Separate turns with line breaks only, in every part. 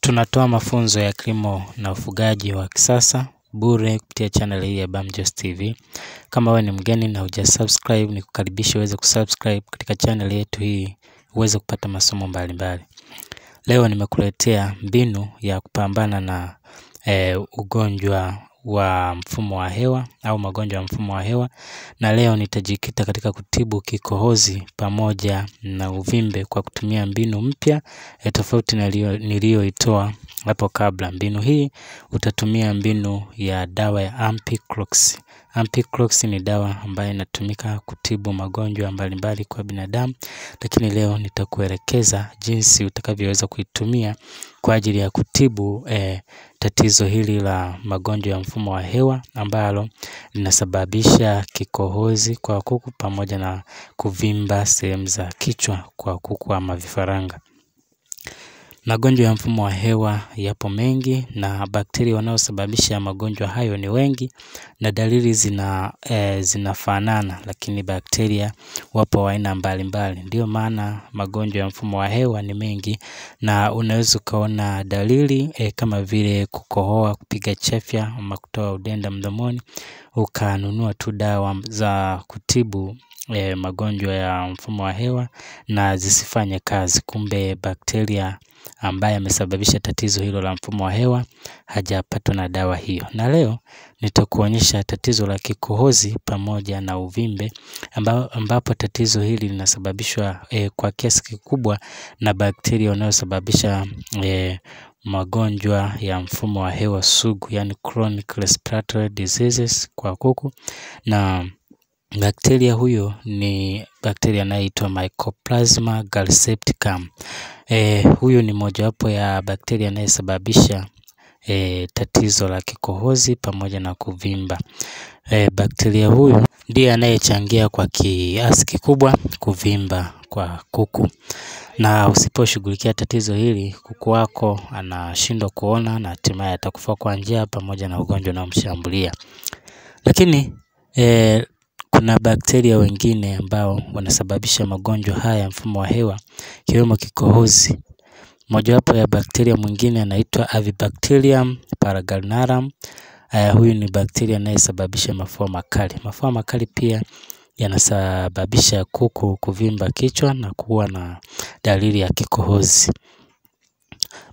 Tunatoa mafunzo ya kilimo na ufugaji wa kisasa bure kupitia channel hii ya Bamjos TV. Kama wewe ni mgeni na hujasubscribe, nikukaribisha uweze kusubscribe katika channel yetu hii uweze kupata masomo mbalimbali. Leo nimekuletea mbinu ya kupambana na ugonjwa wa mfumo wa hewa au magonjwa ya mfumo wa hewa, na leo nitajikita katika kutibu kikohozi pamoja na uvimbe kwa kutumia mbinu mpya tofauti na niliyoitoa hapo kabla. Mbinu hii utatumia mbinu ya dawa ya Ampiclox. Ampiclox ni dawa ambayo inatumika kutibu magonjwa mbalimbali kwa binadamu, lakini leo nitakuelekeza jinsi utakavyoweza kuitumia kwa ajili ya kutibu tatizo hili la magonjwa ya mfumo wa hewa ambalo linasababisha kikohozi kwa kuku pamoja na kuvimba sehemu za kichwa kwa kuku ama vifaranga. Magonjwa ya mfumo wa hewa yapo mengi na bakteria wanaosababisha magonjwa hayo ni wengi, na dalili zinafanana, lakini bakteria wapo wa aina mbalimbali. Ndio maana magonjwa ya mfumo wa hewa ni mengi, na unaweza ukaona dalili kama vile kukohoa, kupiga chafya ama kutoa udenda mdomoni, ukanunua tu dawa za kutibu magonjwa ya mfumo wa hewa na zisifanye kazi. Kumbe bakteria ambaye amesababisha tatizo hilo la mfumo wa hewa hajapatwa na dawa hiyo. Na leo nitakuonyesha tatizo la kikohozi pamoja na uvimbe ambapo tatizo hili linasababishwa kwa kiasi kikubwa na bakteria wanaosababisha magonjwa ya mfumo wa hewa sugu, yani chronic respiratory diseases kwa kuku. Na bakteria huyo ni bakteria anayeitwa Mycoplasma galsepticum. Huyo ni mojawapo ya bakteria anayesababisha tatizo la kikohozi pamoja na kuvimba. Bakteria huyo ndiye anayechangia kwa kiasi kikubwa kuvimba kwa kuku, na usiposhughulikia tatizo hili kuku wako anashindwa kuona na hatimaye atakufa kwa njaa pamoja na ugonjwa unaomshambulia. Lakini kuna bakteria wengine ambao wanasababisha magonjwa haya ya mfumo wa hewa ikiwemo kikohozi. Mojawapo ya bakteria mwingine anaitwa Avibacterium paragallinarum. Huyu ni bakteria anayesababisha mafua makali. Mafua makali pia yanasababisha kuku kuvimba kichwa na kuwa na dalili ya kikohozi.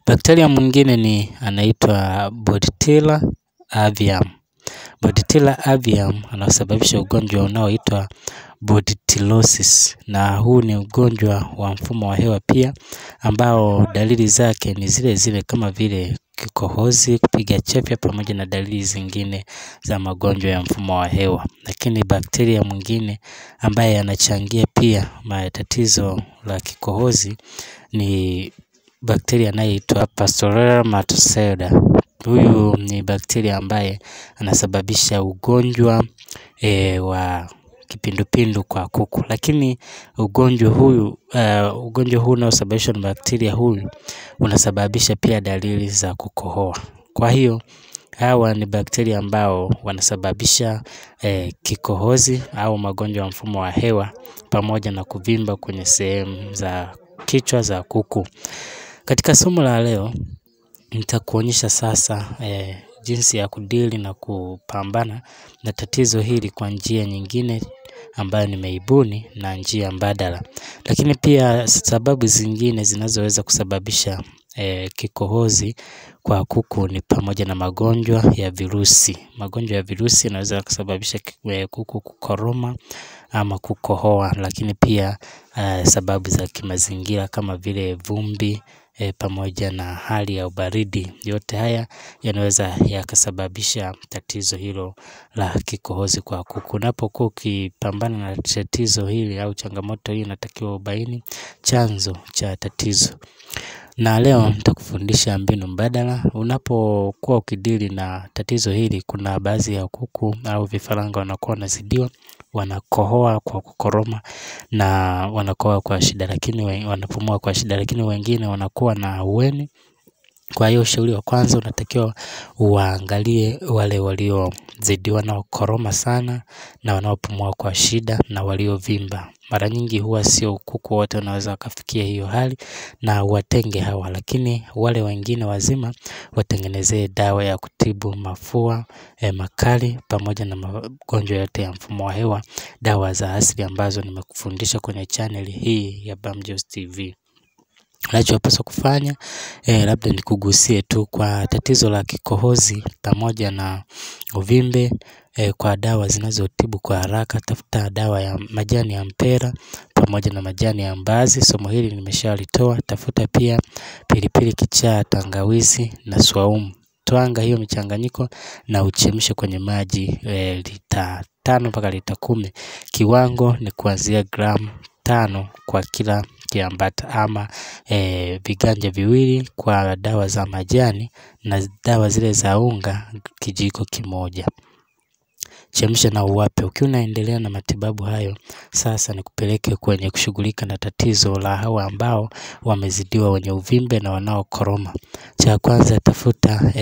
Bakteria mwingine ni anaitwa Bordetella avium. Bordetella avium anasababisha ugonjwa unaoitwa bordeliosis, na huu ni ugonjwa wa mfumo wa hewa pia ambao dalili zake ni zile zile kama vile kikohozi, kupiga chafya pamoja na dalili zingine za magonjwa ya mfumo wa hewa. Lakini bakteria mwingine ambaye anachangia pia matatizo la kikohozi ni bakteria anayeitwa Pastorella matoseda. Huyu ni bakteria ambaye anasababisha ugonjwa wa kipindupindu kwa kuku. Lakini ugonjwa huu unaosababishwa na bakteria huyu unasababisha pia dalili za kukohoa. Kwa hiyo hawa ni bakteria ambao wanasababisha kikohozi au magonjwa ya mfumo wa hewa pamoja na kuvimba kwenye sehemu za kichwa za kuku. Katika somo la leo nitakuonyesha sasa jinsi ya kudili na kupambana na tatizo hili kwa njia nyingine ambayo nimeibuni na njia mbadala. Lakini pia sababu zingine zinazoweza kusababisha kikohozi kwa kuku ni pamoja na magonjwa ya virusi. Magonjwa ya virusi yanaweza kusababisha kuku kukoroma ama kukohoa, lakini pia sababu za kimazingira kama vile vumbi pamoja na hali ya ubaridi, yote haya yanaweza yakasababisha tatizo hilo la kikohozi kwa kuku. Unapokuwa ukipambana na tatizo hili au changamoto hii, unatakiwa ubaini chanzo cha tatizo. Na leo nitakufundisha mbinu mbadala. Unapokuwa ukidili na tatizo hili, kuna baadhi ya kuku au vifaranga wanakuwa wanazidiwa, wanakohoa kwa kukoroma na wanakohoa kwa shida, lakini wanapumua kwa shida, lakini wengine wanakuwa na ahueni Kwa hiyo ushauri wa kwanza unatakiwa uwaangalie wale waliozidiwa na koroma sana na wanaopumua kwa shida na waliovimba. Mara nyingi huwa sio kuku wote wanaweza wakafikia hiyo hali na watenge hawa, lakini wale wengine wazima watengenezee dawa ya kutibu mafua makali pamoja na magonjwa yote ya mfumo wa hewa, dawa za asili ambazo nimekufundisha kwenye channel hii ya Bamjos TV. Unachopaswa kufanya labda nikugusie tu kwa tatizo la kikohozi pamoja na uvimbe. Kwa dawa zinazotibu kwa haraka, tafuta dawa ya majani ya mpera pamoja na majani ya mbazi. Somo hili nimeshalitoa. Tafuta pia pilipili kichaa, tangawizi na swaumu. Twanga hiyo michanganyiko na uchemshe kwenye maji lita 5 mpaka lita 10. Kiwango ni kuanzia gramu 5 kwa kila kiambata, ama viganja 2 kwa dawa za majani na dawa zile za unga kijiko kimoja. Chemsha na uwape. Ukiwa unaendelea na matibabu hayo, sasa nikupeleke kwenye kushughulika na tatizo la hawa ambao wamezidiwa, wenye uvimbe na wanaokoroma. Cha kwanza, tafuta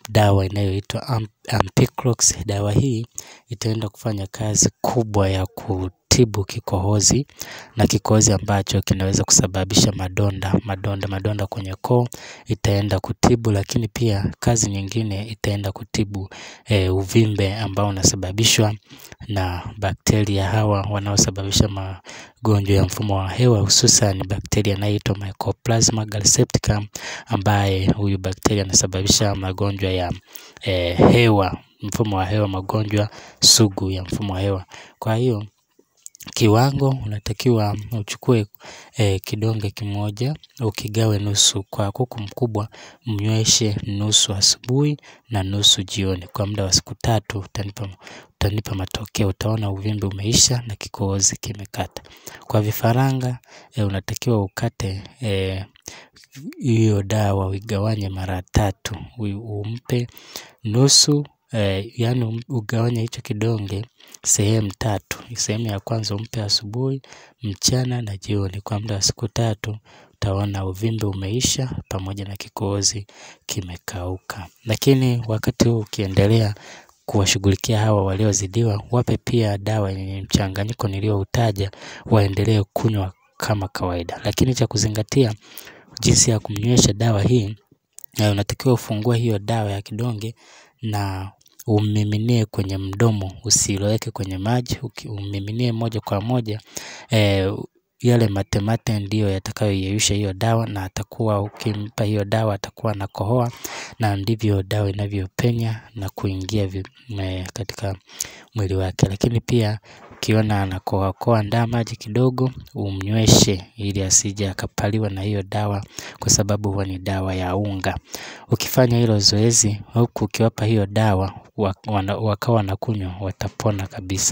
dawa inayoitwa Ampiclox. Dawa hii itaenda kufanya kazi kubwa ya kutibu kikohozi, na kikohozi ambacho kinaweza kusababisha madonda kwenye koo itaenda kutibu, lakini pia kazi nyingine itaenda kutibu uvimbe ambao unasababishwa na bakteria hawa wanaosababisha magonjwa ya mfumo wa hewa, hususan bakteria anaitwa Mycoplasma galsepticum, ambaye huyu bakteria anasababisha magonjwa ya hewa, mfumo wa hewa, magonjwa sugu ya mfumo wa hewa. Kwa hiyo kiwango unatakiwa uchukue kidonge kimoja ukigawe nusu. Kwa kuku mkubwa mnyweshe nusu asubuhi na nusu jioni kwa muda wa siku 3. Utanipa matokeo, utaona uvimbe umeisha na kikohozi kimekata. Kwa vifaranga unatakiwa ukate hiyo dawa uigawanye mara 3, umpe nusu, yani ugawanye hicho kidonge sehemu 3. Sehemu ya kwanza umpe asubuhi, mchana na jioni kwa muda wa siku 3. Utaona uvimbe umeisha pamoja na kikohozi kimekauka. Lakini wakati huu ukiendelea kuwashughulikia hawa waliozidiwa, wape pia dawa yenye mchanganyiko nilioutaja, waendelee kunywa kama kawaida. Lakini cha kuzingatia jinsi ya kumnywesha dawa hii, unatakiwa ufungue hiyo dawa ya kidonge na umiminie kwenye mdomo, usiloweke kwenye maji, umiminie moja kwa moja. Yale matemate ndiyo yatakayoyeyusha hiyo dawa, na atakuwa ukimpa hiyo dawa atakuwa na kohoa, na ndivyo dawa inavyopenya na kuingia katika mwili wake. Lakini pia ukiona anakohoa ndaa maji kidogo, umnyweshe ili asije akapaliwa na hiyo dawa, kwa sababu huwa ni dawa ya unga. Ukifanya hilo zoezi huku ukiwapa hiyo dawa wakawa na kunywa, watapona kabisa.